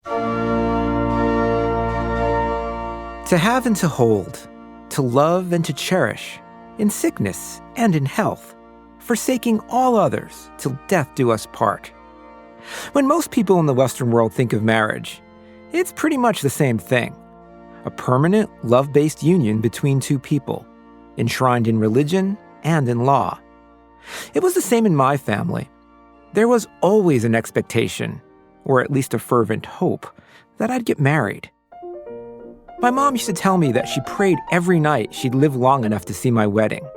To have and to hold, to love and to cherish, in sickness and in health, forsaking all others till death do us part. When most people in the Western world think of marriage, it's pretty much the same thing. A permanent, love-based union between two people, enshrined in religion and in law. It was the same in my family. There was always an expectation, or at least a fervent hope, that I'd get married. My mom used to tell me that she prayed every night she'd live long enough to see my wedding.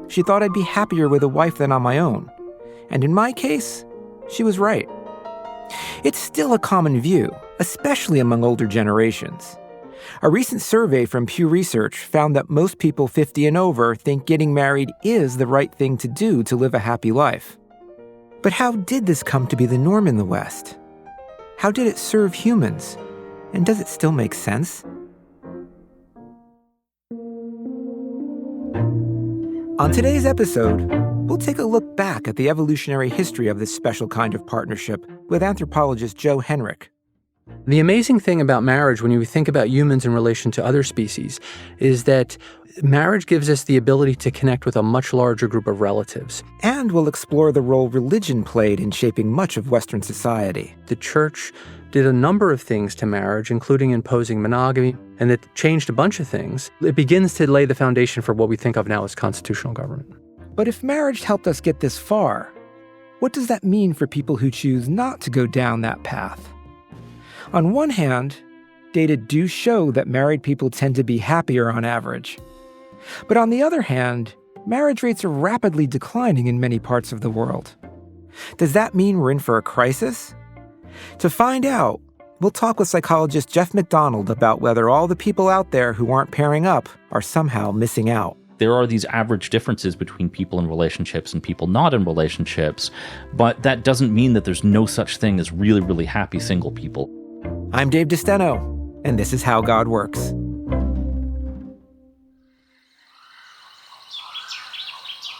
She thought I'd be happier with a wife than on my own. And in my case, she was right. It's still a common view, especially among older generations. A recent survey from Pew Research found that most people 50 and over think getting married is the right thing to do to live a happy life. But how did this come to be the norm in the West? How did it serve humans? And does it still make sense? On today's episode, we'll take a look back at the evolutionary history of this special kind of partnership with anthropologist Joseph Henrich. The amazing thing about marriage, when you think about humans in relation to other species, is that marriage gives us the ability to connect with a much larger group of relatives. And we'll explore the role religion played in shaping much of Western society. The church did a number of things to marriage, including imposing monogamy, and it changed a bunch of things. It begins to lay the foundation for what we think of now as constitutional government. But if marriage helped us get this far, what does that mean for people who choose not to go down that path? On one hand, data do show that married people tend to be happier on average. But on the other hand, marriage rates are rapidly declining in many parts of the world. Does that mean we're in for a crisis? To find out, we'll talk with psychologist Geoff MacDonald about whether all the people out there who aren't pairing up are somehow missing out. There are these average differences between people in relationships and people not in relationships, but that doesn't mean that there's no such thing as really, really happy single people. I'm Dave DeSteno, and this is How God Works.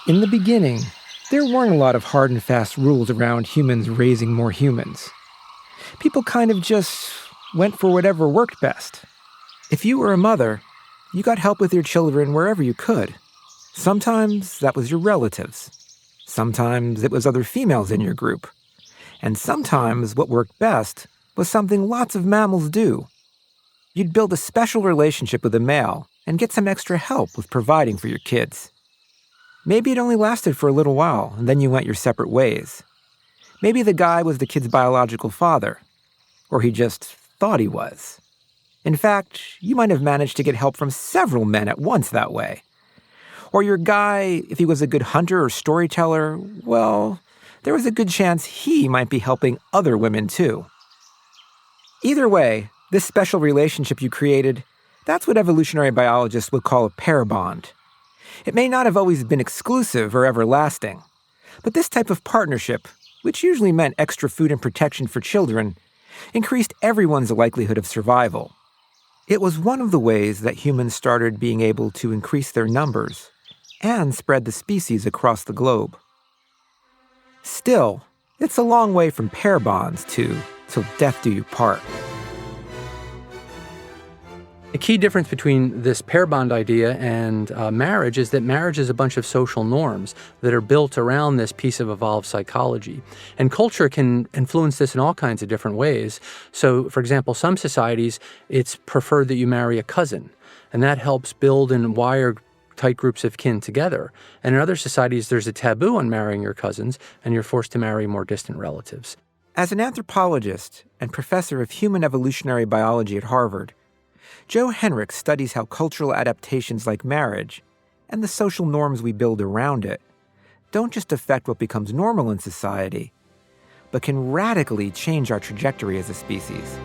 In the beginning, there weren't a lot of hard and fast rules around humans raising more humans. People kind of just went for whatever worked best. If you were a mother, you got help with your children wherever you could. Sometimes that was your relatives. Sometimes it was other females in your group. And sometimes what worked best was something lots of mammals do. You'd build a special relationship with a male and get some extra help with providing for your kids. Maybe it only lasted for a little while, and then you went your separate ways. Maybe the guy was the kid's biological father, or he just thought he was. In fact, you might have managed to get help from several men at once that way. Or your guy, if he was a good hunter or storyteller, well, there was a good chance he might be helping other women too. Either way, this special relationship you created, that's what evolutionary biologists would call a pair bond. It may not have always been exclusive or everlasting, but this type of partnership, which usually meant extra food and protection for children, increased everyone's likelihood of survival. It was one of the ways that humans started being able to increase their numbers and spread the species across the globe. Still, it's a long way from pair bonds to till death do you part. The key difference between this pair bond idea and marriage is that marriage is a bunch of social norms that are built around this piece of evolved psychology. And culture can influence this in all kinds of different ways. So, for example, some societies, it's preferred that you marry a cousin, and that helps build and wire tight groups of kin together. And in other societies, there's a taboo on marrying your cousins, and you're forced to marry more distant relatives. As an anthropologist and professor of human evolutionary biology at Harvard, Joseph Henrich studies how cultural adaptations like marriage and the social norms we build around it don't just affect what becomes normal in society, but can radically change our trajectory as a species.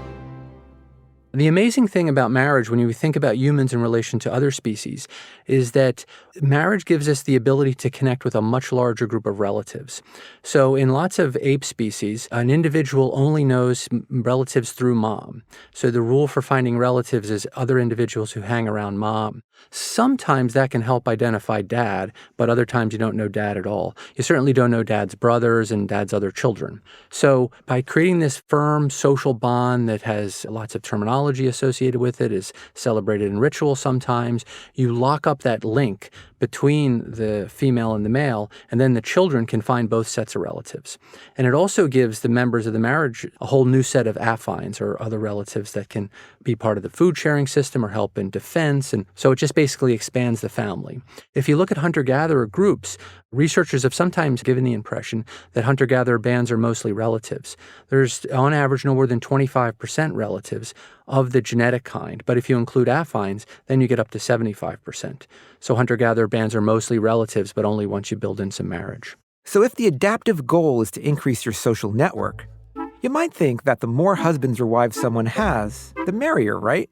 The amazing thing about marriage, when you think about humans in relation to other species, is that marriage gives us the ability to connect with a much larger group of relatives. So in lots of ape species, an individual only knows relatives through mom. So the rule for finding relatives is other individuals who hang around mom. Sometimes that can help identify dad, but other times you don't know dad at all. You certainly don't know dad's brothers and dad's other children. So by creating this firm social bond that has lots of terminology associated with it, is celebrated in ritual sometimes, you lock up that link between the female and the male, and then the children can find both sets of relatives. And it also gives the members of the marriage a whole new set of affines, or other relatives that can be part of the food sharing system or help in defense. And so it just basically expands the family. If you look at hunter-gatherer groups, researchers have sometimes given the impression that hunter-gatherer bands are mostly relatives. There's, on average, no more than 25% relatives of the genetic kind. But if you include affines, then you get up to 75%. So hunter-gatherer bands are mostly relatives, but only once you build in some marriage. So if the adaptive goal is to increase your social network, you might think that the more husbands or wives someone has, the merrier, right?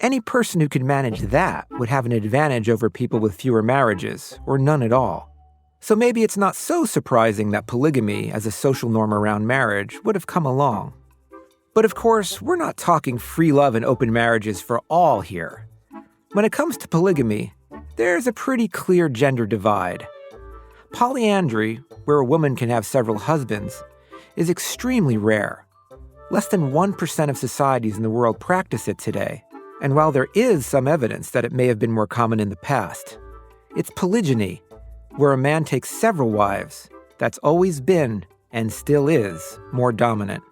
Any person who could manage that would have an advantage over people with fewer marriages, or none at all. So maybe it's not so surprising that polygamy as a social norm around marriage would have come along. But of course, we're not talking free love and open marriages for all here. When it comes to polygamy, there's a pretty clear gender divide. Polyandry, where a woman can have several husbands, is extremely rare. Less than 1% of societies in the world practice it today, and while there is some evidence that it may have been more common in the past, it's polygyny, where a man takes several wives, that's always been, and still is, more dominant.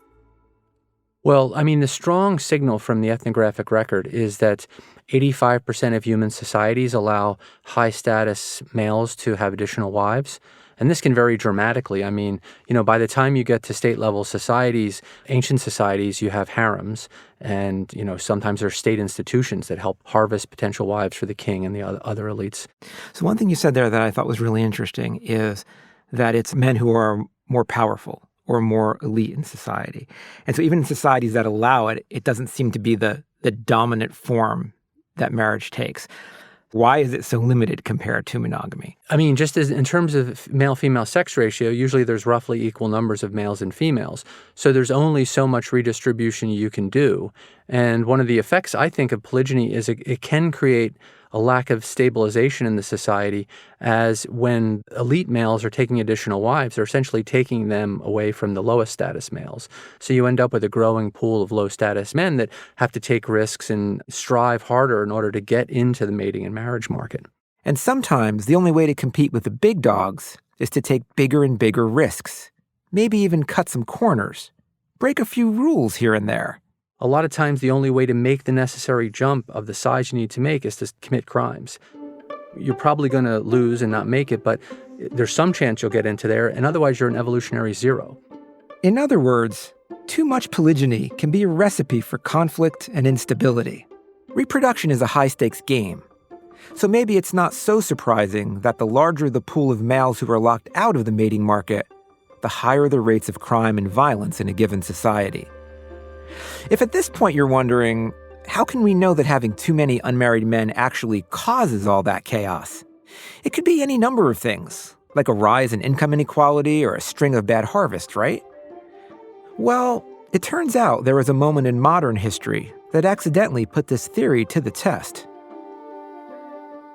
Well, I mean, the strong signal from the ethnographic record is that 85% of human societies allow high-status males to have additional wives. And this can vary dramatically. I mean, by the time you get to state-level societies, ancient societies, you have harems. And, sometimes there are state institutions that help harvest potential wives for the king and the other elites. So one thing you said there that I thought was really interesting is that it's men who are more powerful or more elite in society. And so even in societies that allow it, it doesn't seem to be the dominant form that marriage takes. Why is it so limited compared to monogamy? I mean, just as in terms of male-female sex ratio, usually there's roughly equal numbers of males and females. So there's only so much redistribution you can do. And one of the effects, I think, of polygyny is it can create a lack of stabilization in the society, as when elite males are taking additional wives, they're essentially taking them away from the lowest status males. So you end up with a growing pool of low status men that have to take risks and strive harder in order to get into the mating and marriage market. And sometimes the only way to compete with the big dogs is to take bigger and bigger risks, maybe even cut some corners, break a few rules here and there. A lot of times, the only way to make the necessary jump of the size you need to make is to commit crimes. You're probably going to lose and not make it, but there's some chance you'll get into there, and otherwise you're an evolutionary zero. In other words, too much polygyny can be a recipe for conflict and instability. Reproduction is a high-stakes game. So maybe it's not so surprising that the larger the pool of males who are locked out of the mating market, the higher the rates of crime and violence in a given society. If at this point you're wondering, how can we know that having too many unmarried men actually causes all that chaos? It could be any number of things, like a rise in income inequality or a string of bad harvests, right? Well, it turns out there was a moment in modern history that accidentally put this theory to the test.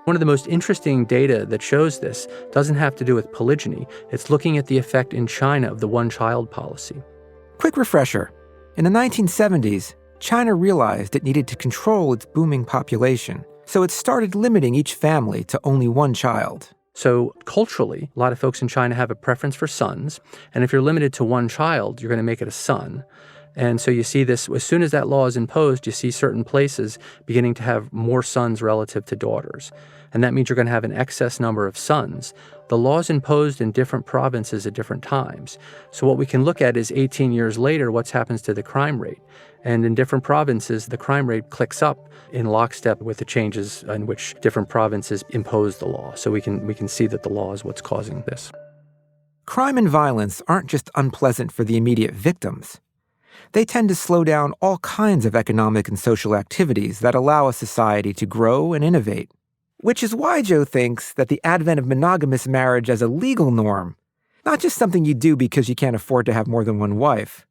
One of the most interesting data that shows this doesn't have to do with polygyny. It's looking at the effect in China of the one-child policy. Quick refresher. In the 1970s, China realized it needed to control its booming population, so it started limiting each family to only one child. So culturally, a lot of folks in China have a preference for sons, and if you're limited to one child, you're going to make it a son. And so you see this, as soon as that law is imposed, you see certain places beginning to have more sons relative to daughters. And that means you're going to have an excess number of sons. The law is imposed in different provinces at different times. So what we can look at is 18 years later, what happens to the crime rate. And in different provinces, the crime rate clicks up in lockstep with the changes in which different provinces impose the law. So we can see that the law is what's causing this. Crime and violence aren't just unpleasant for the immediate victims. They tend to slow down all kinds of economic and social activities that allow a society to grow and innovate. Which is why Joe thinks that the advent of monogamous marriage as a legal norm, not just something you do because you can't afford to have more than one wife,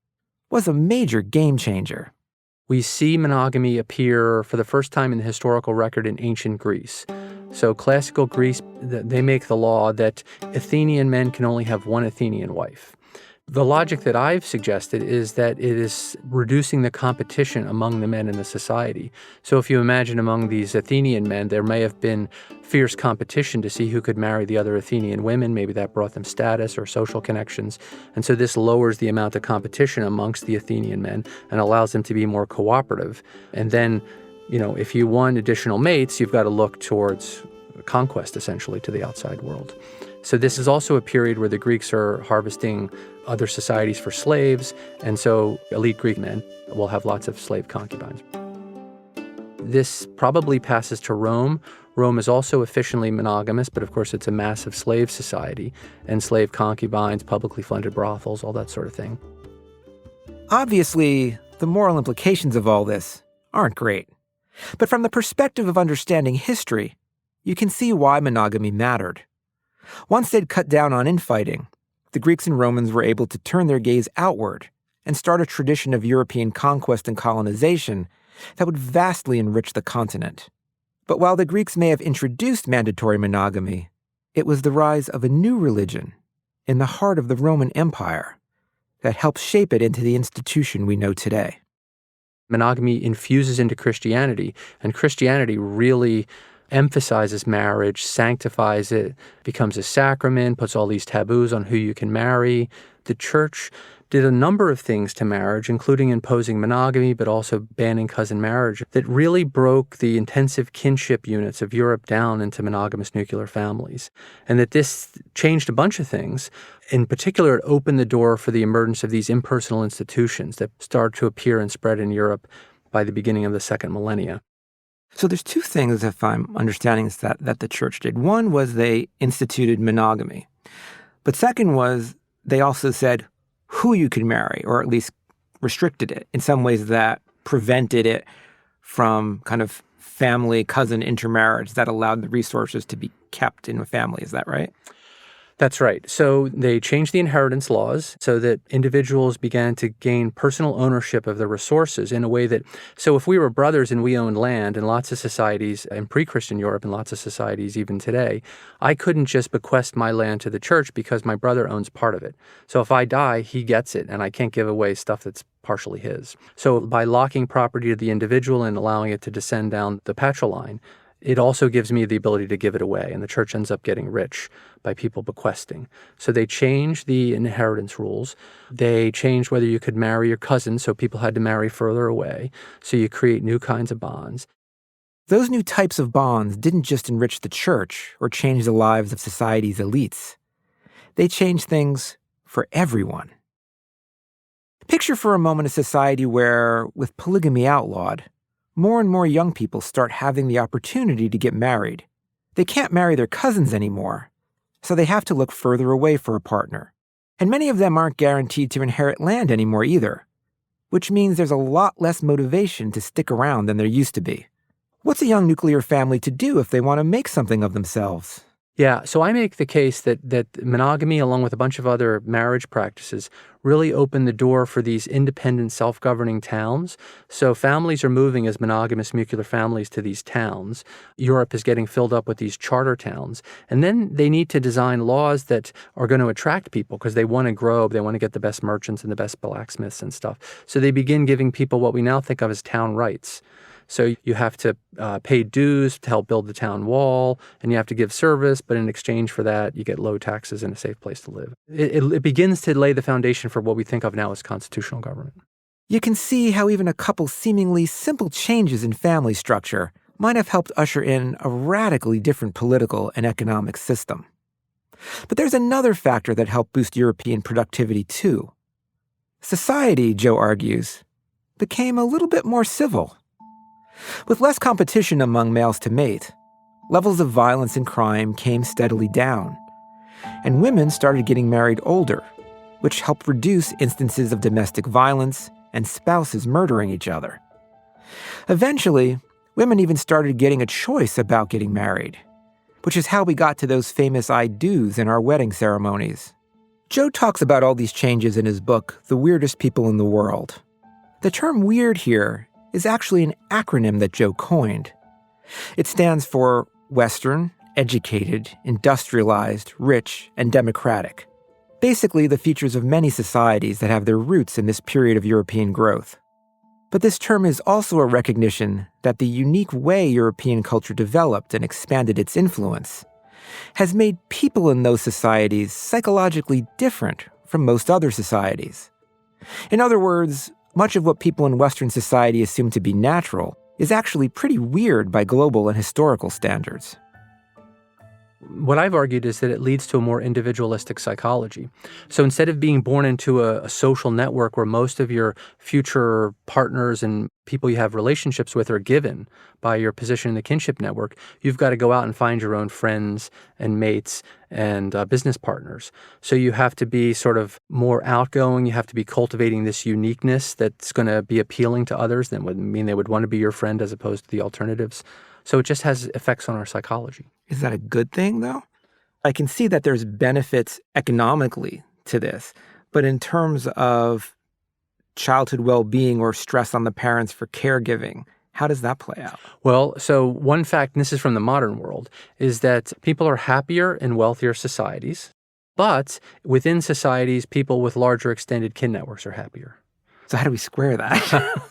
was a major game changer. We see monogamy appear for the first time in the historical record in ancient Greece. So classical Greece, they make the law that Athenian men can only have one Athenian wife. The logic that I've suggested is that it is reducing the competition among the men in the society. So if you imagine among these Athenian men, there may have been fierce competition to see who could marry the other Athenian women. Maybe that brought them status or social connections. And so this lowers the amount of competition amongst the Athenian men and allows them to be more cooperative. And then, if you want additional mates, you've got to look towards conquest, essentially, to the outside world. So this is also a period where the Greeks are harvesting other societies for slaves, and so elite Greek men will have lots of slave concubines. This probably passes to Rome. Rome is also officially monogamous, but of course it's a massive slave society, and slave concubines, publicly funded brothels, all that sort of thing. Obviously, the moral implications of all this aren't great. But from the perspective of understanding history, you can see why monogamy mattered. Once they'd cut down on infighting, the Greeks and Romans were able to turn their gaze outward and start a tradition of European conquest and colonization that would vastly enrich the continent. But while the Greeks may have introduced mandatory monogamy, it was the rise of a new religion in the heart of the Roman Empire that helped shape it into the institution we know today. Monogamy infuses into Christianity, and Christianity really emphasizes marriage, sanctifies it, becomes a sacrament, puts all these taboos on who you can marry. The church did a number of things to marriage, including imposing monogamy, but also banning cousin marriage, that really broke the intensive kinship units of Europe down into monogamous nuclear families. And that this changed a bunch of things. In particular, it opened the door for the emergence of these impersonal institutions that started to appear and spread in Europe by the beginning of the second millennia. So there's two things, if I'm understanding this, that the church did. One was they instituted monogamy. But second was they also said who you could marry, or at least restricted it in some ways that prevented it from kind of family cousin intermarriage that allowed the resources to be kept in a family. Is that right? That's right. So they changed the inheritance laws so that individuals began to gain personal ownership of the resources in a way that, so if we were brothers and we owned land in lots of societies in pre-Christian Europe and lots of societies even today, I couldn't just bequest my land to the church because my brother owns part of it. So if I die, he gets it, and I can't give away stuff that's partially his. So by locking property to the individual and allowing it to descend down the patriline, it also gives me the ability to give it away, and the church ends up getting rich by people bequesting. So they changed the inheritance rules. They changed whether you could marry your cousin, so people had to marry further away. So you create new kinds of bonds. Those new types of bonds didn't just enrich the church or change the lives of society's elites. They changed things for everyone. Picture for a moment a society where, with polygamy outlawed, more and more young people start having the opportunity to get married. They can't marry their cousins anymore, so they have to look further away for a partner. And many of them aren't guaranteed to inherit land anymore either, which means there's a lot less motivation to stick around than there used to be. What's a young nuclear family to do if they want to make something of themselves? Yeah, so I make the case that monogamy, along with a bunch of other marriage practices, really opened the door for these independent, self-governing towns. So families are moving as monogamous nuclear families to these towns. Europe is getting filled up with these charter towns. And then they need to design laws that are going to attract people because they want to grow, they want to get the best merchants and the best blacksmiths and stuff. So they begin giving people what we now think of as town rights. So you have to pay dues to help build the town wall, and you have to give service, but in exchange for that, you get low taxes and a safe place to live. It begins to lay the foundation for what we think of now as constitutional government. You can see how even a couple seemingly simple changes in family structure might have helped usher in a radically different political and economic system. But there's another factor that helped boost European productivity too. Society, Joe argues, became a little bit more civil. With less competition among males to mate, levels of violence and crime came steadily down, and women started getting married older, which helped reduce instances of domestic violence and spouses murdering each other. Eventually, women even started getting a choice about getting married, which is how we got to those famous I do's in our wedding ceremonies. Joe talks about all these changes in his book, The Weirdest People in the World. The term weird here is actually an acronym that Joe coined. It stands for Western, educated, industrialized, rich, and democratic. Basically, the features of many societies that have their roots in this period of European growth. But this term is also a recognition that the unique way European culture developed and expanded its influence has made people in those societies psychologically different from most other societies. In other words, much of what people in Western society assume to be natural is actually pretty weird by global and historical standards. What I've argued is that it leads to a more individualistic psychology. So instead of being born into a social network where most of your future partners and people you have relationships with are given by your position in the kinship network, you've got to go out and find your own friends and mates and business partners. So you have to be sort of more outgoing. You have to be cultivating this uniqueness that's going to be appealing to others. That would mean they would want to be your friend as opposed to the alternatives. So it just has effects on our psychology. Is that a good thing, though? I can see that there's benefits economically to this, but in terms of childhood well-being or stress on the parents for caregiving, how does that play out? Well, so one fact, and this is from the modern world, is that people are happier in wealthier societies, but within societies, people with larger extended kin networks are happier. So how do we square that?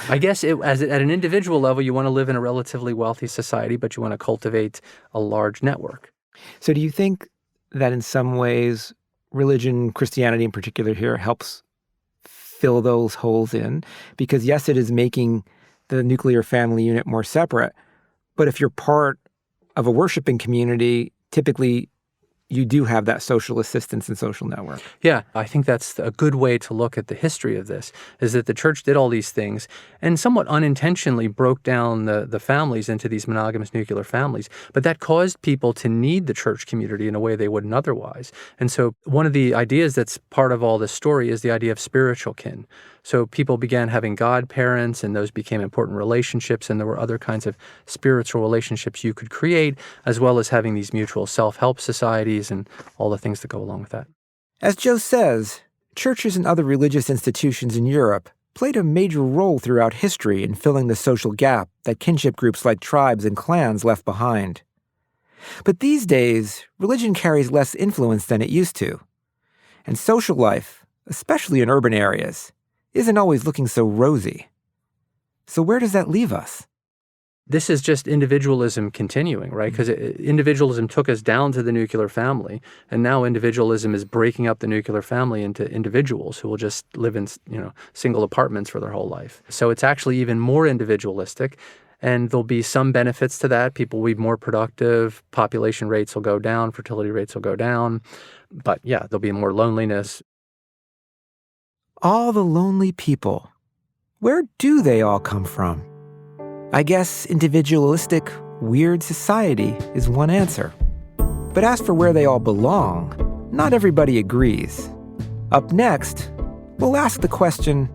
I guess at an individual level, you want to live in a relatively wealthy society, but you want to cultivate a large network. So do you think that in some ways, religion, Christianity in particular here, helps fill those holes in? Because yes, it is making the nuclear family unit more separate, but if you're part of a worshiping community, typically you do have that social assistance and social network. Yeah, I think that's a good way to look at the history of this, is that the church did all these things and somewhat unintentionally broke down the families into these monogamous nuclear families. But that caused people to need the church community in a way they wouldn't otherwise. And so one of the ideas that's part of all this story is the idea of spiritual kin. So people began having godparents, and those became important relationships, and there were other kinds of spiritual relationships you could create, as well as having these mutual self-help societies and all the things that go along with that. As Joe says, churches and other religious institutions in Europe played a major role throughout history in filling the social gap that kinship groups like tribes and clans left behind. But these days, religion carries less influence than it used to. And social life, especially in urban areas, isn't always looking so rosy. So where does that leave us? This is just individualism continuing, right? Because individualism took us down to the nuclear family, and now individualism is breaking up the nuclear family into individuals who will just live in, single apartments for their whole life. So it's actually even more individualistic, and there'll be some benefits to that. People will be more productive, population rates will go down, fertility rates will go down, but yeah, there'll be more loneliness. All the lonely people. Where do they all come from? I guess individualistic, weird society is one answer. But as for where they all belong, not everybody agrees. Up next, we'll ask the question,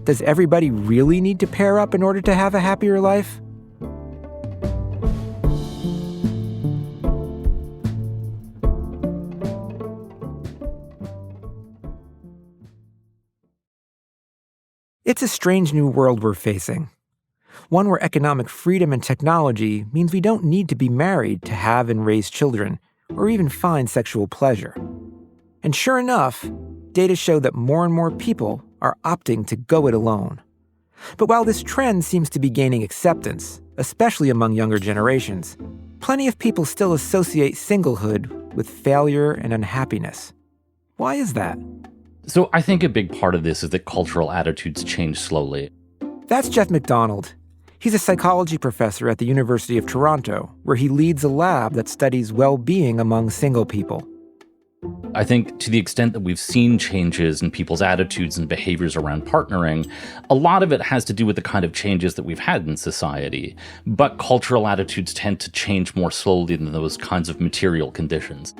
does everybody really need to pair up in order to have a happier life? It's a strange new world we're facing. One where economic freedom and technology means we don't need to be married to have and raise children, or even find sexual pleasure. And sure enough, data show that more and more people are opting to go it alone. But while this trend seems to be gaining acceptance, especially among younger generations, plenty of people still associate singlehood with failure and unhappiness. Why is that? So I think a big part of this is that cultural attitudes change slowly. That's Geoff MacDonald. He's a psychology professor at the University of Toronto, where he leads a lab that studies well-being among single people. I think to the extent that we've seen changes in people's attitudes and behaviors around partnering, a lot of it has to do with the kind of changes that we've had in society. But cultural attitudes tend to change more slowly than those kinds of material conditions.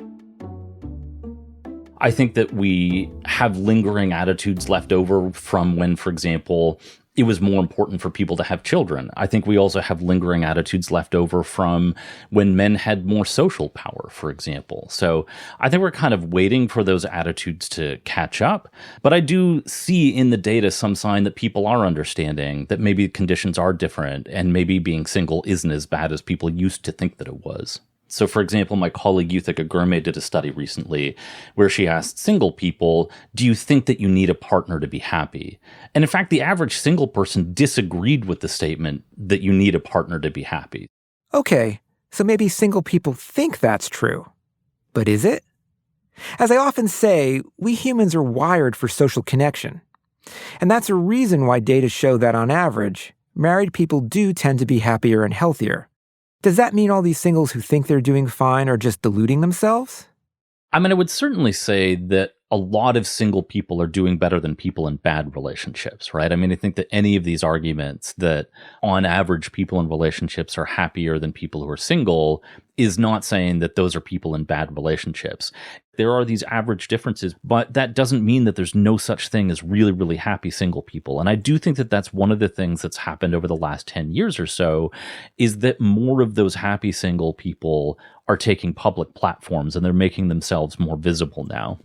I think that we have lingering attitudes left over from when, for example, it was more important for people to have children. I think we also have lingering attitudes left over from when men had more social power, for example. So I think we're kind of waiting for those attitudes to catch up. But I do see in the data some sign that people are understanding that maybe conditions are different and maybe being single isn't as bad as people used to think that it was. So, for example, my colleague Yuthika Gurme did a study recently where she asked single people, do you think that you need a partner to be happy? And in fact, the average single person disagreed with the statement that you need a partner to be happy. Okay, so maybe single people think that's true. But is it? As I often say, we humans are wired for social connection. And that's a reason why data show that on average, married people do tend to be happier and healthier. Does that mean all these singles who think they're doing fine are just deluding themselves? I mean, I would certainly say that a lot of single people are doing better than people in bad relationships, right? I mean, I think that any of these arguments that on average people in relationships are happier than people who are single is not saying that those are people in bad relationships. There are these average differences, but that doesn't mean that there's no such thing as really, really happy single people. And I do think that that's one of the things that's happened over the last 10 years or so, is that more of those happy single people are taking public platforms and they're making themselves more visible now.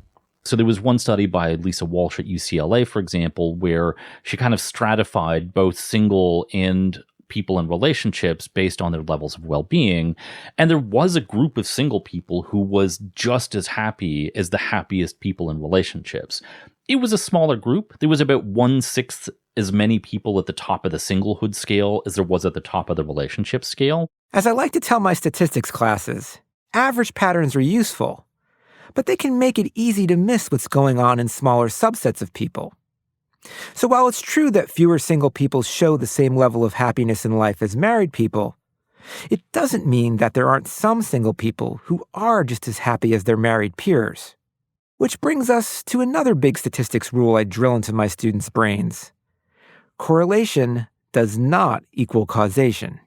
So there was one study by Lisa Walsh at UCLA, for example, where she kind of stratified both single and people in relationships based on their levels of well-being. And there was a group of single people who was just as happy as the happiest people in relationships. It was a smaller group. There was about 1/6 as many people at the top of the singlehood scale as there was at the top of the relationship scale. As I like to tell my statistics classes, average patterns are useful, but they can make it easy to miss what's going on in smaller subsets of people. So while it's true that fewer single people show the same level of happiness in life as married people, it doesn't mean that there aren't some single people who are just as happy as their married peers. Which brings us to another big statistics rule I drill into my students' brains. Correlation does not equal causation.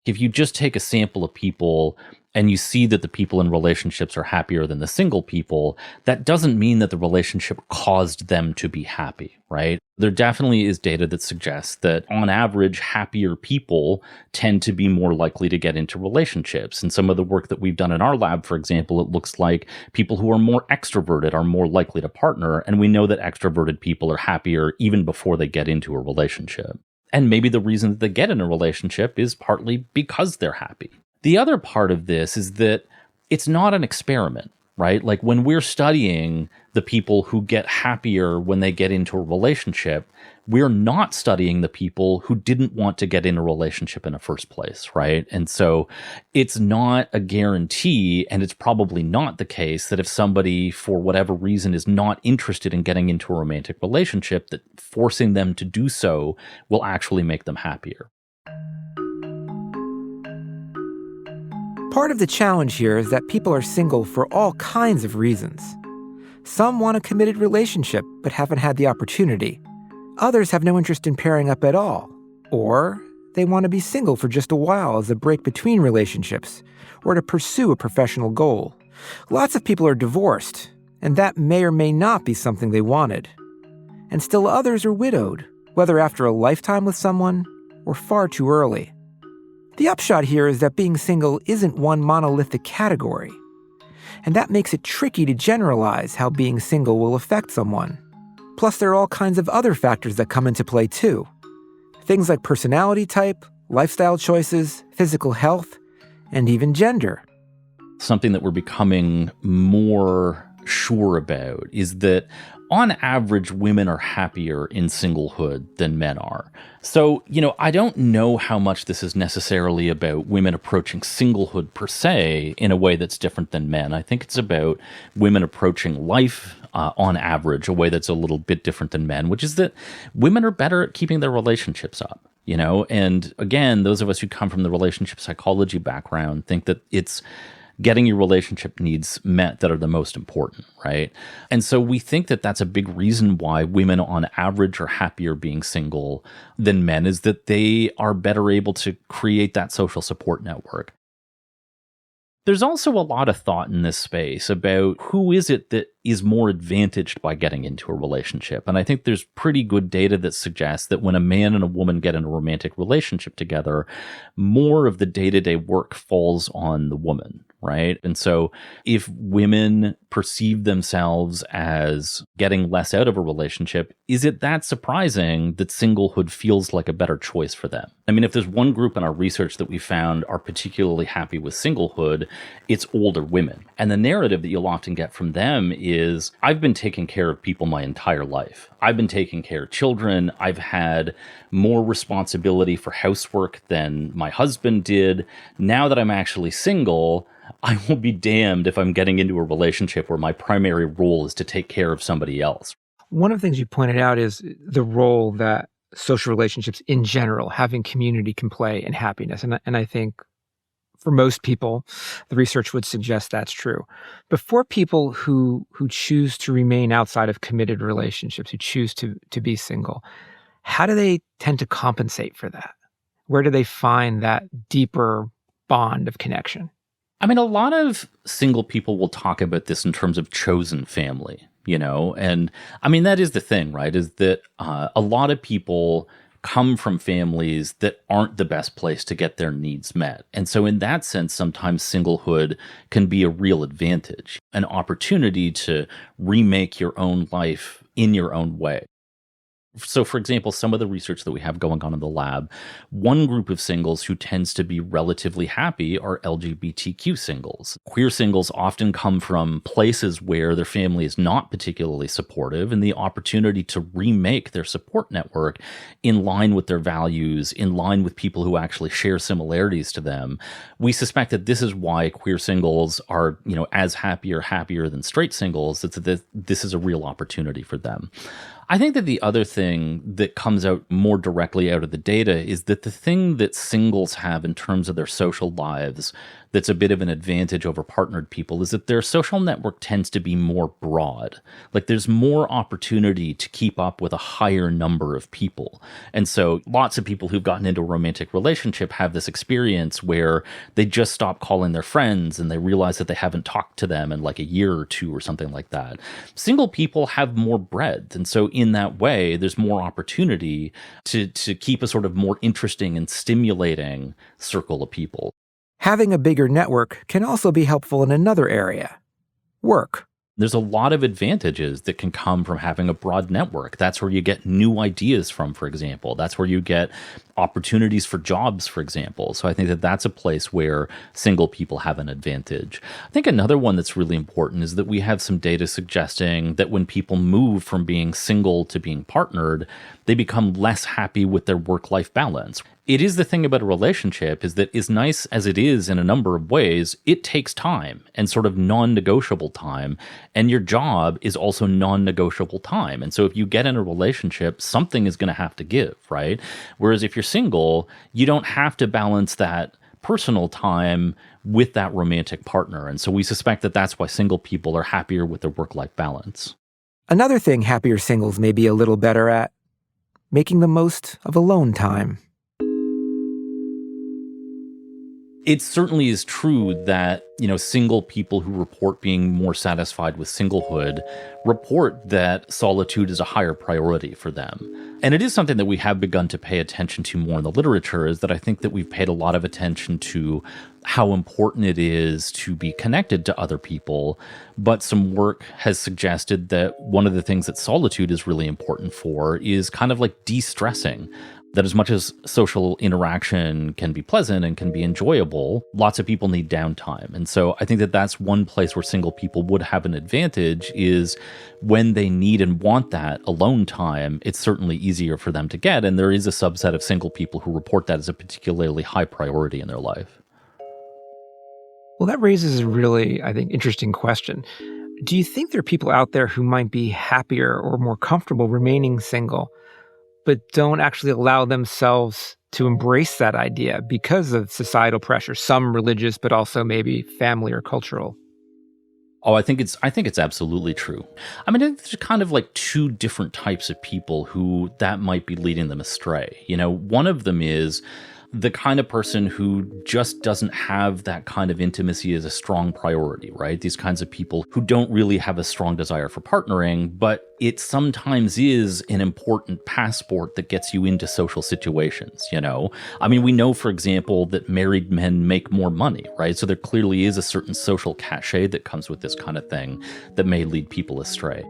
If you just take a sample of people and you see that the people in relationships are happier than the single people, that doesn't mean that the relationship caused them to be happy, right? There definitely is data that suggests that on average, happier people tend to be more likely to get into relationships. And some of the work that we've done in our lab, for example, it looks like people who are more extroverted are more likely to partner. And we know that extroverted people are happier even before they get into a relationship. And maybe the reason that they get in a relationship is partly because they're happy. The other part of this is that it's not an experiment, right? Like when we're studying the people who get happier when they get into a relationship, we're not studying the people who didn't want to get in a relationship in the first place, right? And so it's not a guarantee, and it's probably not the case that if somebody, for whatever reason, is not interested in getting into a romantic relationship, that forcing them to do so will actually make them happier. Part of the challenge here is that people are single for all kinds of reasons. Some want a committed relationship but haven't had the opportunity. Others have no interest in pairing up at all. Or they want to be single for just a while as a break between relationships or to pursue a professional goal. Lots of people are divorced, and that may or may not be something they wanted. And still others are widowed, whether after a lifetime with someone or far too early. The upshot here is that being single isn't one monolithic category, and that makes it tricky to generalize how being single will affect someone. Plus, there are all kinds of other factors that come into play too. Things like personality type, lifestyle choices, physical health, and even gender. Something that we're becoming more sure about is that on average, women are happier in singlehood than men are. So, I don't know how much this is necessarily about women approaching singlehood per se in a way that's different than men. I think it's about women approaching life on average, a way that's a little bit different than men, which is that women are better at keeping their relationships up. And again, those of us who come from the relationship psychology background think that it's getting your relationship needs met that are the most important, right? And so we think that that's a big reason why women on average are happier being single than men, is that they are better able to create that social support network. There's also a lot of thought in this space about who is it that is more advantaged by getting into a relationship. And I think there's pretty good data that suggests that when a man and a woman get in a romantic relationship together, more of the day-to-day work falls on the woman, right? And so if women perceive themselves as getting less out of a relationship, is it that surprising that singlehood feels like a better choice for them? I mean, if there's one group in our research that we found are particularly happy with singlehood, it's older women. And the narrative that you'll often get from them is, I've been taking care of people my entire life. I've been taking care of children. I've had more responsibility for housework than my husband did. Now that I'm actually single, I will be damned if I'm getting into a relationship where my primary role is to take care of somebody else. One of the things you pointed out is the role that social relationships in general, having community, can play in happiness. And I think for most people, the research would suggest that's true. But for people who choose to remain outside of committed relationships, who choose to be single, how do they tend to compensate for that? Where do they find that deeper bond of connection? I mean, a lot of single people will talk about this in terms of chosen family, and I mean, that is the thing, right? Is that a lot of people come from families that aren't the best place to get their needs met. And so in that sense, sometimes singlehood can be a real advantage, an opportunity to remake your own life in your own way. So, for example, some of the research that we have going on in the lab, one group of singles who tends to be relatively happy are LGBTQ singles. Queer singles often come from places where their family is not particularly supportive, and the opportunity to remake their support network in line with their values, in line with people who actually share similarities to them. We suspect that this is why queer singles are, as happier than straight singles. That this is a real opportunity for them. I think that the other thing that comes out more directly out of the data is that the thing that singles have in terms of their social lives that's a bit of an advantage over partnered people is that their social network tends to be more broad. Like there's more opportunity to keep up with a higher number of people. And so lots of people who've gotten into a romantic relationship have this experience where they just stop calling their friends and they realize that they haven't talked to them in like a year or two or something like that. Single people have more breadth. And so in that way, there's more opportunity to keep a sort of more interesting and stimulating circle of people. Having a bigger network can also be helpful in another area: work. There's a lot of advantages that can come from having a broad network. That's where you get new ideas from, for example. That's where you get opportunities for jobs, for example. So I think that that's a place where single people have an advantage. I think another one that's really important is that we have some data suggesting that when people move from being single to being partnered, they become less happy with their work-life balance. It is the thing about a relationship is that as nice as it is in a number of ways, it takes time and sort of non-negotiable time. And your job is also non-negotiable time. And so if you get in a relationship, something is going to have to give, right? Whereas if you're single, you don't have to balance that personal time with that romantic partner. And so we suspect that that's why single people are happier with their work-life balance. Another thing happier singles may be a little better at: making the most of alone time. It certainly is true that, single people who report being more satisfied with singlehood report that solitude is a higher priority for them. And it is something that we have begun to pay attention to more in the literature, is that I think that we've paid a lot of attention to how important it is to be connected to other people. But some work has suggested that one of the things that solitude is really important for is kind of like de-stressing. That as much as social interaction can be pleasant and can be enjoyable, lots of people need downtime. And so I think that that's one place where single people would have an advantage, is when they need and want that alone time, it's certainly easier for them to get. And there is a subset of single people who report that as a particularly high priority in their life. Well, that raises a really, I think, interesting question. Do you think there are people out there who might be happier or more comfortable remaining single, but don't actually allow themselves to embrace that idea because of societal pressure, some religious, but also maybe family or cultural? Oh, I think it's absolutely true. I mean, there's kind of like two different types of people who that might be leading them astray. One of them is the kind of person who just doesn't have that kind of intimacy as a strong priority, right? These kinds of people who don't really have a strong desire for partnering, but it sometimes is an important passport that gets you into social situations, you know? I mean, we know, for example, that married men make more money, right? So there clearly is a certain social cachet that comes with this kind of thing that may lead people astray.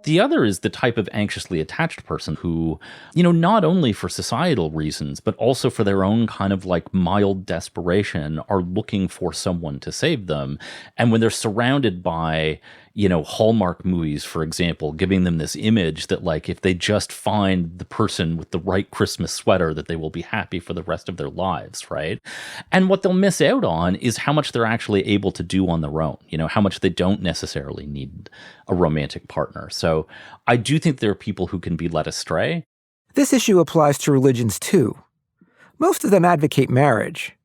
The other is the type of anxiously attached person who, you know, not only for societal reasons, but also for their own kind of like mild desperation are looking for someone to save them. And when they're surrounded by, you know, Hallmark movies, for example, giving them this image that like if they just find the person with the right Christmas sweater, that they will be happy for the rest of their lives, right? And what they'll miss out on is how much they're actually able to do on their own, you know, how much they don't necessarily need a romantic partner. So I do think there are people who can be led astray. This issue applies to religions too. Most of them advocate marriage.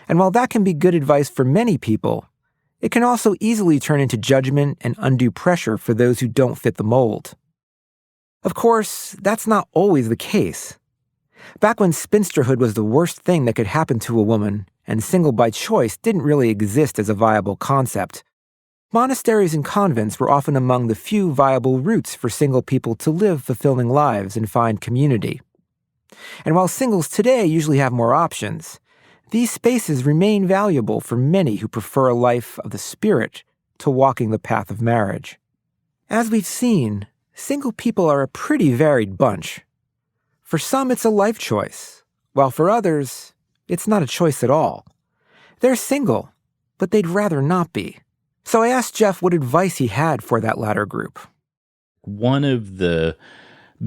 And while that can be good advice for many people, it can also easily turn into judgment and undue pressure for those who don't fit the mold. Of course, that's not always the case. Back when spinsterhood was the worst thing that could happen to a woman, and single by choice didn't really exist as a viable concept, monasteries and convents were often among the few viable routes for single people to live fulfilling lives and find community. And while singles today usually have more options, these spaces remain valuable for many who prefer a life of the spirit to walking the path of marriage. As we've seen, single people are a pretty varied bunch. For some, it's a life choice, while for others, it's not a choice at all. They're single, but they'd rather not be. So I asked Geoff what advice he had for that latter group. One of the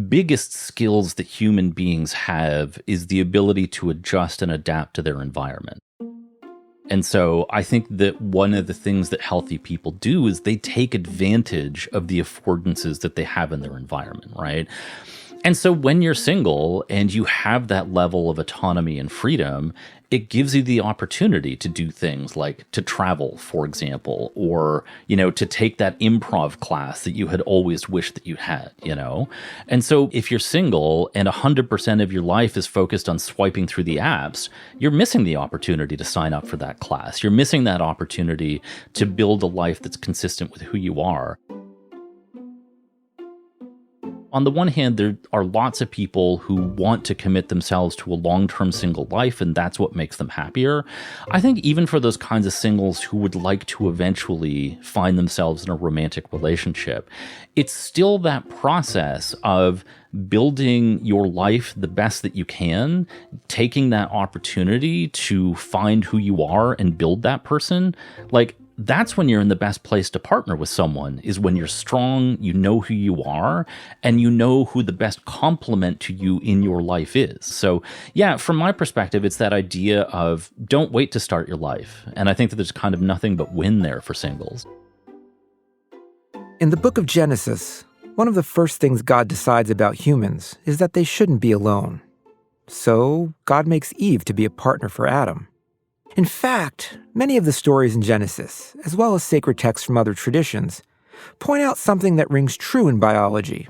biggest skills that human beings have is the ability to adjust and adapt to their environment. And so I think that one of the things that healthy people do is they take advantage of the affordances that they have in their environment, right? And so when you're single and you have that level of autonomy and freedom, it gives you the opportunity to do things like to travel, for example, or, you know, to take that improv class that you had always wished that you had, you know? And so if you're single and 100% of your life is focused on swiping through the apps, you're missing the opportunity to sign up for that class. You're missing that opportunity to build a life that's consistent with who you are. On the one hand, there are lots of people who want to commit themselves to a long-term single life, and that's what makes them happier. I think even for those kinds of singles who would like to eventually find themselves in a romantic relationship, it's still that process of building your life the best that you can, taking that opportunity to find who you are and build that person. Like, that's when you're in the best place to partner with someone, is when you're strong, you know who you are, and you know who the best complement to you in your life is. So yeah, from my perspective, it's that idea of don't wait to start your life. And I think that there's kind of nothing but win there for singles. In the book of Genesis, one of the first things God decides about humans is that they shouldn't be alone. So God makes Eve to be a partner for Adam. In fact, many of the stories in Genesis, as well as sacred texts from other traditions, point out something that rings true in biology.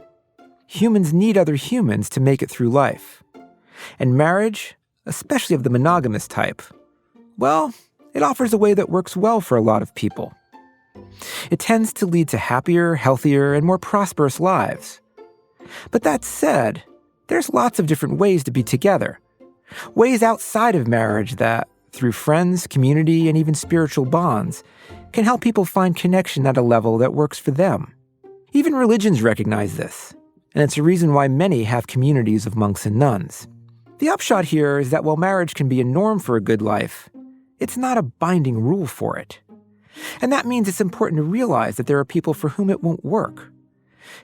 Humans need other humans to make it through life. And marriage, especially of the monogamous type, well, it offers a way that works well for a lot of people. It tends to lead to happier, healthier, and more prosperous lives. But that said, there's lots of different ways to be together. Ways outside of marriage that, through friends, community, and even spiritual bonds, can help people find connection at a level that works for them. Even religions recognize this, and it's a reason why many have communities of monks and nuns. The upshot here is that while marriage can be a norm for a good life, it's not a binding rule for it. And that means it's important to realize that there are people for whom it won't work.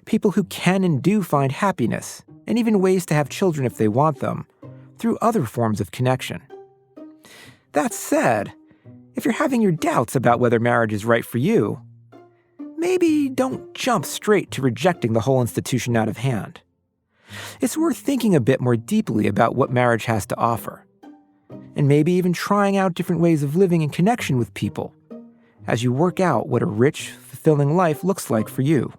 People who can and do find happiness, and even ways to have children if they want them, through other forms of connection. That said, if you're having your doubts about whether marriage is right for you, maybe don't jump straight to rejecting the whole institution out of hand. It's worth thinking a bit more deeply about what marriage has to offer, and maybe even trying out different ways of living in connection with people as you work out what a rich, fulfilling life looks like for you.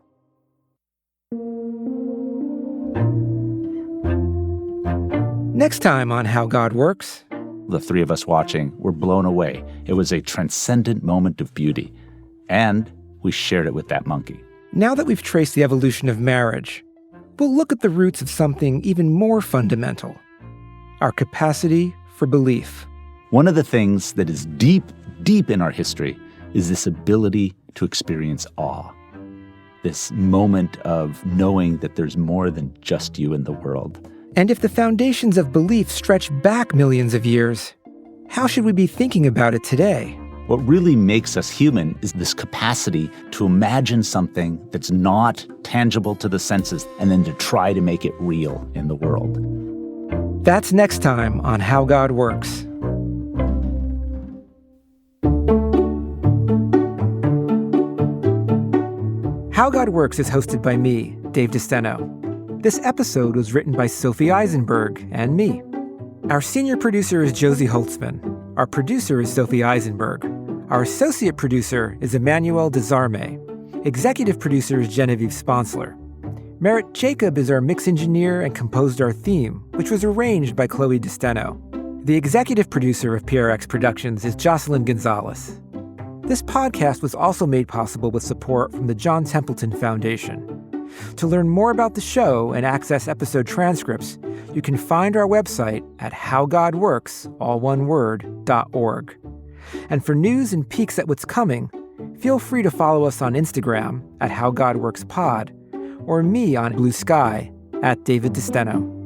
Next time on How God Works. The three of us watching were blown away. It was a transcendent moment of beauty. And we shared it with that monkey. Now that we've traced the evolution of marriage, we'll look at the roots of something even more fundamental: our capacity for belief. One of the things that is deep, deep in our history is this ability to experience awe. This moment of knowing that there's more than just you in the world. And if the foundations of belief stretch back millions of years, how should we be thinking about it today? What really makes us human is this capacity to imagine something that's not tangible to the senses and then to try to make it real in the world. That's next time on How God Works. How God Works is hosted by me, Dave DeSteno. This episode was written by Sophie Eisenberg and me. Our senior producer is Josie Holtzman. Our producer is Sophie Eisenberg. Our associate producer is Emmanuel Desarme. Executive producer is Genevieve Sponsler. Merritt Jacob is our mix engineer and composed our theme, which was arranged by Chloe DeSteno. The executive producer of PRX Productions is Jocelyn Gonzalez. This podcast was also made possible with support from the John Templeton Foundation. To learn more about the show and access episode transcripts, you can find our website at howgodworks.org. And for news and peeks at what's coming, feel free to follow us on Instagram at HowGodWorksPod or me on Blue Sky at David DeSteno.